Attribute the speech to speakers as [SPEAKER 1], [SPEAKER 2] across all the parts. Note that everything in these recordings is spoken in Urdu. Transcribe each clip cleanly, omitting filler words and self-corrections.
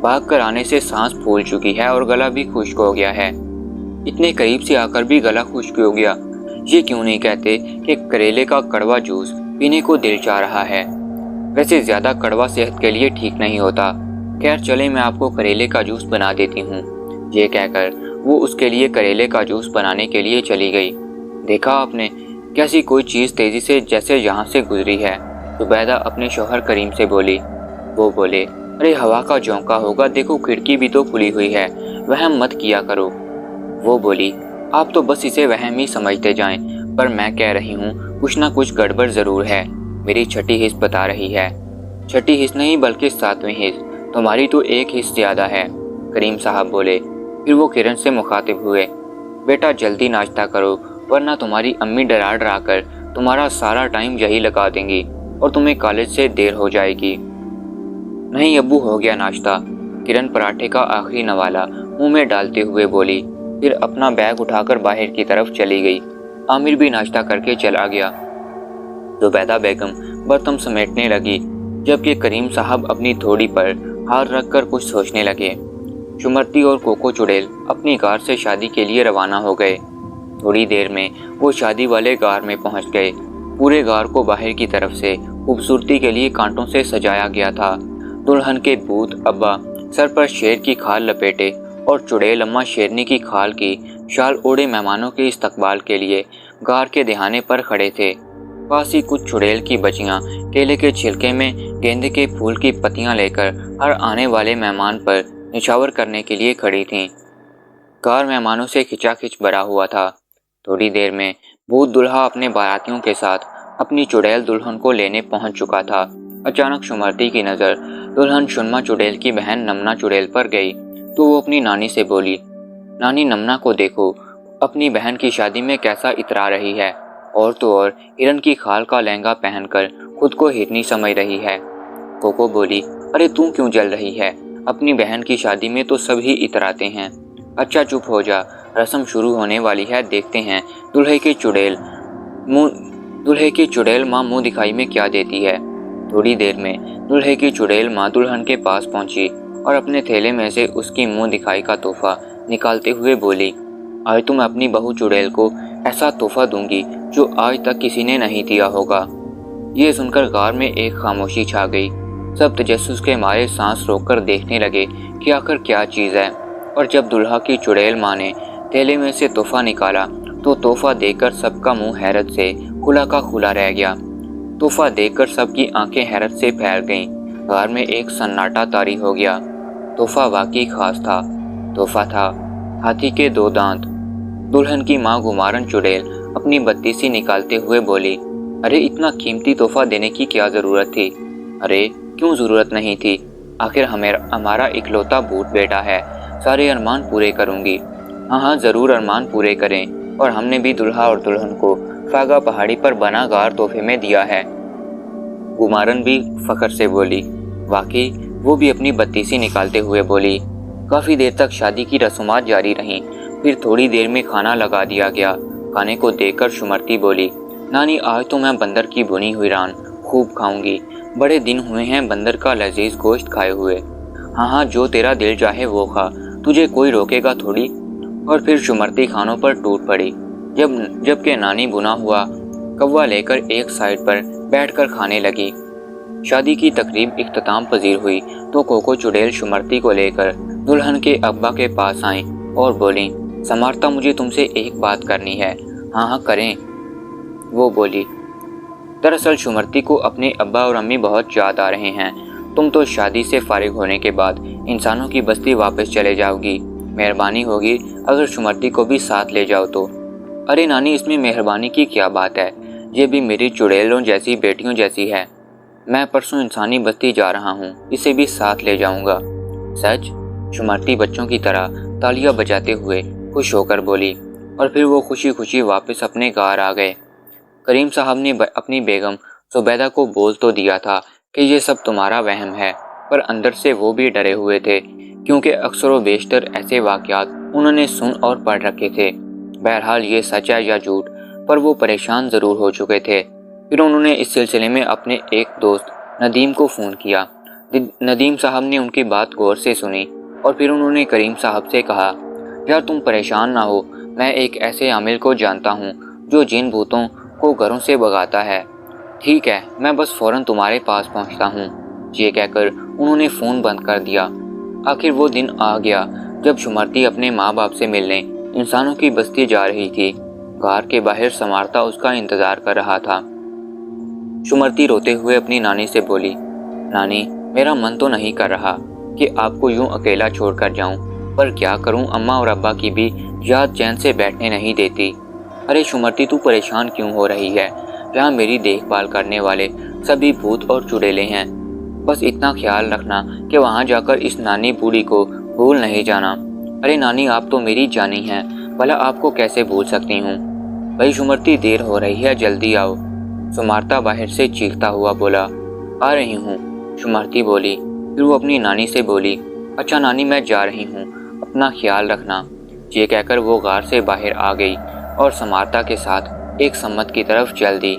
[SPEAKER 1] بھاگ کر آنے سے سانس پھول چکی ہے اور گلا بھی خشک ہو گیا ہے۔ اتنے قریب سے آ کر بھی گلا خشک ہو گیا۔ یہ کیوں نہیں کہتے کہ کریلے کا کڑوا جوس پینے کو دل چاہ رہا ہے؟ ویسے زیادہ کڑوا صحت کے لیے ٹھیک نہیں ہوتا۔ خیر چلے میں آپ کو کریلے کا جوس بنا دیتی ہوں۔ یہ کہہ کر وہ اس کے لیے کریلے کا جوس بنانے کے لیے چلی گئی۔ دیکھا آپ نے کیسی کوئی چیز تیزی سے جیسے یہاں سے گزری ہے؟ زبیدہ اپنے شوہر کریم سے بولی۔ وہ بولے، ارے ہوا کا جھونکا ہوگا، دیکھو کھڑکی بھی تو کھلی ہوئی ہے، وہم مت کیا کرو۔ وہ بولی، آپ تو بس اسے وہم ہی سمجھتے جائیں، پر میں کہہ رہی ہوں کچھ نہ کچھ گڑبڑ ضرور ہے، میری چھٹی حس بتا رہی ہے۔ چھٹی حس نہیں بلکہ 7ویں حس، تمہاری تو ایک حس زیادہ ہے، کریم صاحب بولے۔ پھر وہ کرن سے مخاطب ہوئے، بیٹا جلدی ناشتہ کرو ورنہ تمہاری امی ڈرا ڈرا کر تمہارا سارا ٹائم یہی لگا دیں گی اور تمہیں کالج سے دیر ہو جائے گی۔ نہیں ابو ہو گیا ناشتہ، کرن پراٹھے کا آخری نوالا منہ میں ڈالتے ہوئے بولی، پھر اپنا بیگ اٹھا کر باہر کی طرف چلی گئی۔ عامر بھی ناشتہ کر کے چلا گیا۔ زبیدہ بیگم برتن سمیٹنے لگی جبکہ کریم صاحب اپنی تھوڑی پر ہاتھ رکھ کر کچھ سوچنے لگے۔ شمرتی اور کوکو چڑیل اپنی کار سے شادی کے لیے روانہ ہو گئے۔ تھوڑی دیر میں وہ شادی والے گار میں پہنچ گئے۔ پورے گار کو باہر کی طرف سے خوبصورتی کے لیے کانٹوں سے سجایا گیا تھا۔ دلہن کے بھوت ابا سر پر شیر کی کھال لپیٹے اور چڑیل اماں شیرنی کی کھال کی شال اوڑے مہمانوں کے استقبال کے لیے گار کے دہانے پر کھڑے تھے۔ پاس ہی کچھ چڑیل کی بچیاں کیلے کے چھلکے میں گیندے کے پھول کی پتیاں لے کر ہر آنے والے مہمان پر نچھاور کرنے کے لیے کھڑی تھیں۔ گار مہمانوں سے کھچا کھچ بھرا ہوا تھا۔ تھوڑی دیر میں بھوت دلہا اپنے باراتیوں کے ساتھ اپنی چڑیل دلہن کو لینے پہنچ چکا تھا۔ اچانک شمرتی کی نظر دلہن شنما چڑیل کی بہن نمنا چڑیل پر گئی تو وہ اپنی نانی سے بولی، نانی نمنا کو دیکھو، اپنی بہن کی شادی میں کیسا اترا رہی ہے، اور تو اور ہرن کی کھال کا لہنگا پہن کر خود کو ہرنی سمجھ رہی ہے۔ کوکو بولی، ارے تم کیوں جل رہی ہے، اپنی بہن کی شادی میں تو سب ہی اتراتے ہیں۔ اچھا چپ ہو جا، رسم شروع ہونے والی ہے، دیکھتے ہیں دلہے کی چڑیل ماں منہ دکھائی میں کیا دیتی ہے۔ تھوڑی دیر میں دلہے کی چڑیل ماں دلہن کے پاس پہنچی اور اپنے تھیلے میں سے اس کی منہ دکھائی کا تحفہ نکالتے ہوئے بولی، آج تم اپنی بہو چڑیل کو ایسا تحفہ دوں گی جو آج تک کسی نے نہیں دیا ہوگا۔ یہ سن کر غار میں ایک خاموشی چھا گئی۔ سب تجسس کے مارے سانس روک کر دیکھنے لگے کہ آخر کیا چیز ہے، اور جب دلہا کی چڑیل ماں نے تھیلے میں سے تحفہ نکالا تو تحفہ دیکھ کر سب کا منہ حیرت سے کھلا کا کھلا رہ گیا۔ تحفہ دیکھ کر سب کی آنکھیں حیرت سے پھیل گئیں۔ غار میں ایک سناٹا طاری ہو گیا۔ تحفہ واقعی خاص تھا۔ تحفہ تھا ہاتھی کے 2 دانت۔ دلہن کی ماں گمارن چڑیل اپنی بتیسی نکالتے ہوئے بولی، ارے اتنا قیمتی تحفہ دینے کی کیا ضرورت تھی؟ ارے کیوں ضرورت نہیں تھی؟ آخر ہمارا اکلوتا بھوت بیٹا ہے، سارے ارمان پورے کروں گی۔ ہاں ضرور ارمان پورے کریں، اور ہم نے بھی دلہا اور دلہن کو فاگا پہاڑی پر بنا غار تحفے میں دیا ہے۔ گمارن بھی فخر سے بولی۔ واقعی؟ وہ بھی اپنی بتیسی نکالتے ہوئے بولی۔ کافی دیر تک شادی کی رسومات جاری رہیں، پھر تھوڑی دیر میں کھانا لگا دیا گیا۔ کھانے کو دیکھ کر شمرتی بولی، نانی آج تو میں بندر کی بھنی ہوئی ران خوب کھاؤں گی، بڑے دن ہوئے ہیں بندر کا لذیذ گوشت کھائے ہوئے۔ ہاں جو تیرا دل چاہے وہ کھا، تجھے کوئی روکے گا تھوڑی۔ اور پھر شمرتی کھانوں پر ٹوٹ پڑی، جب کہ نانی بنا ہوا کوا لے کر ایک سائڈ پر بیٹھ کر کھانے لگی۔ شادی کی تقریب اختتام پذیر ہوئی تو کوکو چڑیل شمرتی کو لے کر دلہن کے ابا کے پاس آئیں اور بولیں، سمارتا مجھے تم سے ایک بات کرنی ہے۔ ہاں کریں، وہ بولی۔ دراصل شمرتی کو اپنے ابا اور امی بہت یاد آ رہے ہیں۔ تم تو شادی سے فارغ ہونے کے بعد انسانوں کی بستی واپس چلے جاؤ گی، مہربانی ہوگی اگر شمرتی کو بھی ساتھ لے جاؤ تو۔ ارے نانی اس میں مہربانی کی کیا بات ہے، یہ بھی میری چڑیلوں جیسی بیٹیوں جیسی ہے۔ میں پرسوں انسانی بستی جا رہا ہوں، اسے بھی ساتھ لے جاؤں گا۔ سچ؟ شمرتی بچوں کی طرح تالیاں بجاتے ہوئے خوش ہو کر بولی، اور پھر وہ خوشی خوشی واپس اپنے گھر آ گئے۔ کریم صاحب نے اپنی بیگم زبیدہ کو بول تو دیا تھا کہ یہ سب تمہارا وہم ہے، پر اندر سے وہ بھی ڈرے ہوئے تھے، کیونکہ اکثر و بیشتر ایسے واقعات انہوں نے سن اور پڑھ رکھے تھے۔ بہرحال یہ سچ ہے یا جھوٹ، پر وہ پریشان ضرور ہو چکے تھے۔ پھر انہوں نے اس سلسلے میں اپنے ایک دوست ندیم کو فون کیا ندیم صاحب نے ان کی بات غور سے سنی اور پھر انہوں نے کریم صاحب سے کہا، یار تم پریشان نہ ہو، میں ایک ایسے عامل کو جانتا ہوں جو جن بھوتوں کو گھروں سے بھگاتا ہے۔ ٹھیک ہے، میں بس فوراً تمہارے پاس پہنچتا ہوں۔ یہ کہہ کر انہوں نے فون بند کر دیا۔ آخر وہ دن آ گیا جب شمرتی اپنے ماں باپ سے ملنے انسانوں کی بستی جا رہی تھی۔ غار کے باہر سمارتا اس کا انتظار کر رہا تھا۔ شمرتی روتے ہوئے اپنی نانی سے بولی، نانی میرا من تو نہیں کر رہا کہ آپ کو یوں اکیلا چھوڑ کر جاؤں، پر کیا کروں، اماں اور ابا کی بھی یاد چین سے بیٹھنے نہیں دیتی۔ ارے شمرتی تو پریشان کیوں ہو رہی ہے؟ یہاں میری دیکھ بھال کرنے والے سبھی بھوت اور چڑیلے ہیں۔ بس اتنا خیال رکھنا کہ وہاں جا کر اس نانی بوڑھی کو بھول نہیں جانا۔ ارے نانی آپ تو میری جانی ہیں، بھلا آپ کو کیسے بھول سکتی ہوں؟ بھائی شمرتی دیر ہو رہی ہے، جلدی آؤ، سمارتا باہر سے چیختا ہوا بولا۔ آ رہی ہوں، شمرتی بولی۔ پھر وہ اپنی نانی سے بولی، اچھا نانی میں جا رہی ہوں، اپنا خیال رکھنا۔ یہ کہہ کر وہ غار سے باہر آ گئی اور سمارتا کے ساتھ ایک سمت کی طرف چل دی۔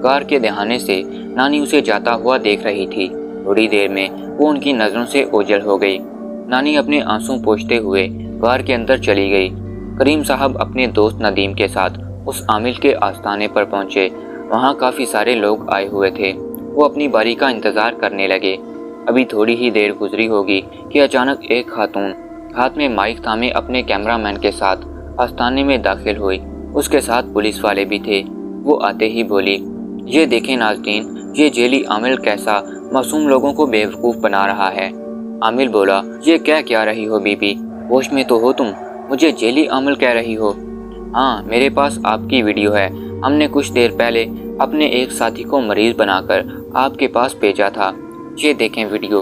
[SPEAKER 1] غار کے دہانے سے نانی اسے جاتا ہوا دیکھ رہی تھی۔ تھوڑی دیر میں وہ ان کی نظروں سے اوجھل ہو گئی۔ نانی اپنے آنسو پوچھتے ہوئے غار کے اندر چلی گئی۔ کریم صاحب اپنے دوست ندیم کے ساتھ اس عامل کے آستانے پر پہنچے۔ وہاں کافی سارے لوگ آئے ہوئے تھے۔ وہ اپنی باری کا انتظار کرنے لگے۔ ابھی تھوڑی ہی دیر گزری ہوگی کہ اچانک ایک خاتون ہاتھ میں مائک تھامے اپنے کیمرہ مین کے ساتھ آستانے میں داخل ہوئی۔ اس کے ساتھ پولیس والے بھی تھے۔ وہ آتے ہی بولی، یہ دیکھیں ناظرین، یہ جیلی عامل کیسا معصوم لوگوں کو بیوقوف بنا رہا ہے۔ عامل بولا، یہ کیا رہی ہو بی بی، ہوش میں تو ہو تم؟ مجھے جیلی عامل کہہ رہی ہو؟ ہاں میرے پاس آپ کی ویڈیو ہے، ہم نے کچھ دیر پہلے اپنے ایک ساتھی کو مریض بنا کر آپ کے پاس بھیجا تھا، یہ دیکھیں ویڈیو۔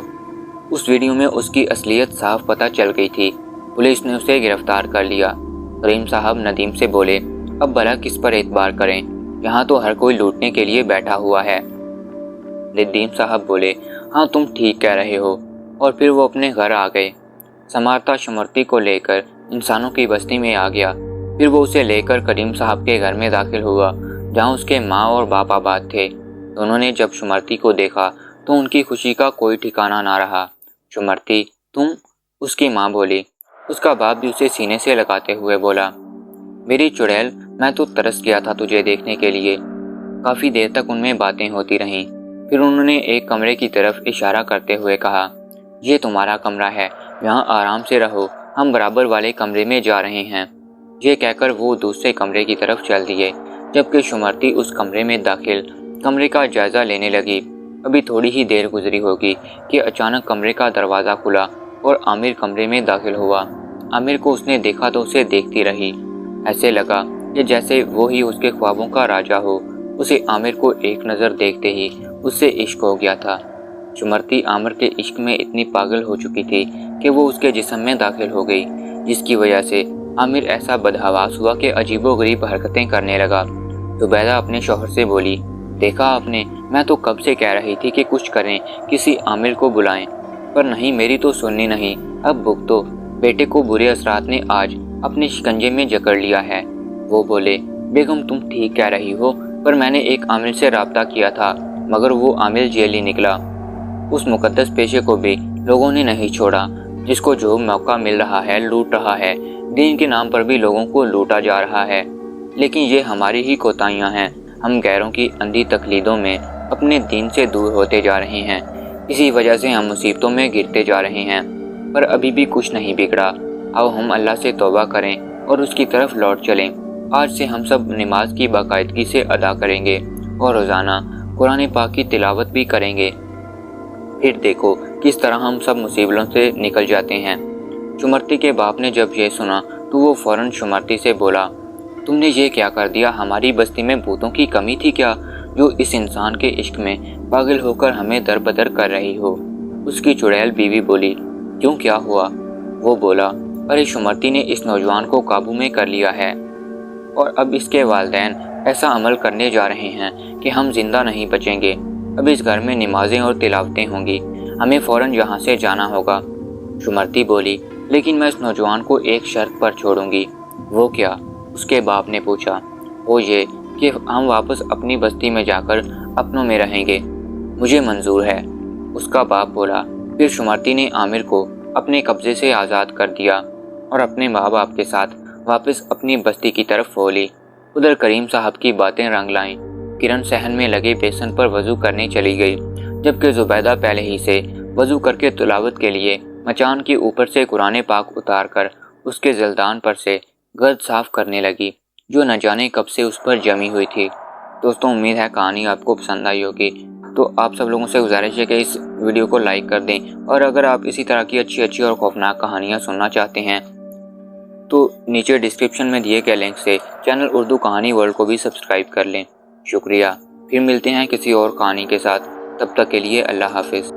[SPEAKER 1] اس ویڈیو میں اس کی اصلیت صاف پتہ چل گئی تھی۔ پولیس نے اسے گرفتار کر لیا۔ کریم صاحب ندیم سے بولے، اب بھلا کس پر اعتبار کریں، یہاں تو ہر کوئی لوٹنے کے لیے بیٹھا ہوا ہے۔ ندیم صاحب بولے، ہاں تم ٹھیک کہہ رہے ہو، اور پھر وہ اپنے گھر آ گئے۔ سمارتا شمرتی کو لے کر انسانوں کی بستی میں آ گیا۔ پھر وہ اسے لے کر کریم صاحب کے گھر میں داخل ہوا، جہاں اس کے ماں اور باپ آباد تھے۔ دونوں نے جب شمرتی کو دیکھا تو ان کی خوشی کا کوئی ٹھکانہ نہ رہا۔ شمرتی تم؟ اس کی ماں بولی۔ اس کا باپ بھی اسے سینے سے لگاتے ہوئے بولا، میری چڑیل، میں تو ترس گیا تھا تجھے دیکھنے کے لیے۔ کافی دیر تک ان میں باتیں ہوتی رہیں۔ پھر انہوں نے ایک کمرے کی طرف اشارہ کرتے ہوئے کہا، یہ تمہارا کمرہ ہے، یہاں آرام سے رہو، ہم برابر والے کمرے میں جا رہے ہیں۔ یہ کہہ کر وہ دوسرے کمرے کی طرف چل دیے، جبکہ شمرتی اس کمرے میں داخل کمرے کا جائزہ لینے لگی۔ ابھی تھوڑی ہی دیر گزری ہوگی کہ اچانک کمرے کا دروازہ کھلا اور عامر کمرے میں داخل ہوا۔ عامر کو اس نے دیکھا تو اسے دیکھتی رہی۔ ایسے لگا کہ جیسے وہی اس کے خوابوں کا راجا ہو۔ اسے عامر کو ایک نظر دیکھتے ہی اس سے عشق ہو گیا تھا۔ شمرتی عامر کے عشق میں اتنی پاگل ہو چکی تھی کہ وہ اس کے جسم میں داخل ہو گئی، جس کی وجہ سے عامر ایسا بدحواس ہوا کہ عجیب و غریب حرکتیں کرنے لگا۔ زبیدہ اپنے شوہر سے بولی، دیکھا آپ نے، میں تو کب سے کہہ رہی تھی کہ کچھ کریں، کسی عامل کو بلائیں، پر نہیں، میری تو سننی نہیں۔ اب بھگتو، بیٹے کو برے اثرات نے آج اپنے شکنجے میں جکڑ لیا ہے۔ وہ بولے، بیگم تم ٹھیک کہہ رہی ہو، پر میں نے ایک عامل سے رابطہ کیا تھا، مگر وہ عامل جیلی نکلا۔ اس مقدس پیشے کو بھی لوگوں نے نہیں چھوڑا، جس کو جو موقع مل رہا ہے لوٹ رہا ہے۔ دین کے نام پر بھی لوگوں کو لوٹا جا رہا ہے۔ لیکن یہ ہماری ہی کوتاہیاں ہیں، ہم غیروں کی اندھی تقلیدوں میں اپنے دین سے دور ہوتے جا رہے ہیں، اسی وجہ سے ہم مصیبتوں میں گرتے جا رہے ہیں۔ پر ابھی بھی کچھ نہیں بگڑا، آؤ ہم اللہ سے توبہ کریں اور اس کی طرف لوٹ چلیں۔ آج سے ہم سب نماز کی باقاعدگی سے ادا کریں گے اور روزانہ قرآن پاک کی تلاوت بھی کریں گے، پھر دیکھو کس طرح ہم سب مصیبتوں سے نکل جاتے ہیں۔ شمرتی کے باپ نے جب یہ سنا تو وہ فوراً شمرتی سے بولا، تم نے یہ کیا کر دیا؟ ہماری بستی میں بھوتوں کی کمی تھی کیا، جو اس انسان کے عشق میں پاگل ہو کر ہمیں در بدر کر رہی ہو؟ اس کی چڑیل بیوی بولی، کیوں کیا ہوا؟ وہ بولا، ارے شمرتی نے اس نوجوان کو قابو میں کر لیا ہے، اور اب اس کے والدین ایسا عمل کرنے جا رہے ہیں کہ ہم زندہ نہیں بچیں گے۔ اب اس گھر میں نمازیں اور تلاوتیں ہوں گی، ہمیں فوراً یہاں سے جانا ہوگا۔ شمرتی بولی، لیکن میں اس نوجوان کو ایک شرط پر چھوڑوں گی۔ وہ کیا؟ اس کے باپ نے پوچھا۔ وہ یہ کہ ہم واپس اپنی بستی میں جا کر اپنوں میں رہیں گے۔ مجھے منظور ہے، اس کا باپ بولا۔ پھر شمرتی نے عامر کو اپنے قبضے سے آزاد کر دیا اور اپنے ماں باپ کے ساتھ واپس اپنی بستی کی طرف ہو لی۔ ادھر کریم صاحب کی باتیں رنگ لائیں۔ کرن صحن میں لگے بیسن پر وضو کرنے چلی گئی، جبکہ زبیدہ پہلے ہی سے وضو کر کے تلاوت کے لیے مچان کے اوپر سے قرآن پاک اتار کر اس کے زلدان پر سے گرد صاف کرنے لگی جو نہ جانے کب سے اس پر جمی ہوئی تھی۔ دوستوں، امید ہے کہانی آپ کو پسند آئی ہوگی، تو آپ سب لوگوں سے گزارش ہے کہ اس ویڈیو کو لائک کر دیں، اور اگر آپ اسی طرح کی اچھی اور خوفناک کہانیاں سننا چاہتے ہیں تو نیچے ڈسکرپشن میں دیے گئے لنک سے چینل اردو کہانی ورلڈ کو بھی سبسکرائب کر لیں۔ شکریہ۔ پھر ملتے ہیں کسی اور کہانی کے ساتھ، تب تک کے لیے اللہ حافظ۔